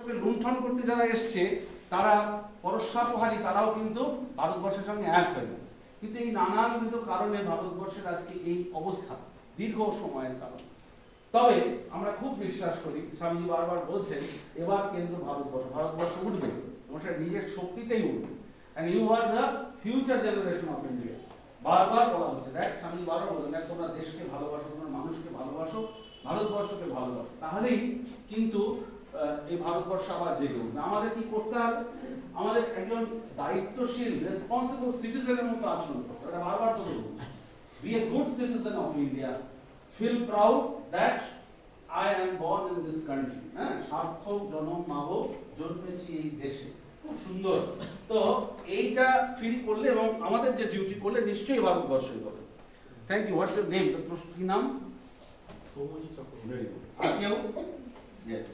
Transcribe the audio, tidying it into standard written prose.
ভারতবর্ষকে লুণ্ঠন করতে যারা এসছে তারা পরস্পরহারী, তারাও কিন্তু ভারতবর্ষের সঙ্গে এক হয়ে গেল। কিন্তু এই নানাবিধ কারণে ভারতবর্ষের আজকে এই অবস্থা, দীর্ঘ সময়ের কারণ। তবে আমরা খুব বিশ্বাস করি, স্বামীজি বারবার বলছেন এবার কেন্দ্র ভারতবর্ষ উঠবে এবং সেটা নিজের শক্তিতেই উঠবে। and you are the future generation of India। বারবার বলা হচ্ছে, দেখ স্বামীজি বারবার বলেন, দেখ তোমরা দেশকে ভালোবাসো, তোমরা মানুষকে ভালোবাসো, ভারতবর্ষকে ভালোবাসো, তাহলেই কিন্তু এই ভারতবর্ষ আবার জেগে উঠবে। আমাদের কি করতে হবে? আমাদের একজন দায়িত্বশীল রেসপন্সিবল সিটিজেনের মতো আচরণ করতে হবে। বারবার তো বলছি, be a good citizen of India, feel proud that I am born in this country। হ্যাঁ, সার্থক জনম মাগো, জন্মেছি এই দেশে। খুব সুন্দর। তো এইটা ফিল করলে এবং আমাদের যে ডিউটি করলে নিশ্চয়ই ভারতবর্ষই হবে। Thank you. What's your name? তোর কি নাম? সৌম্যজিৎ চক্রবর্তী। Very good. আর কেউ? ইয়েস।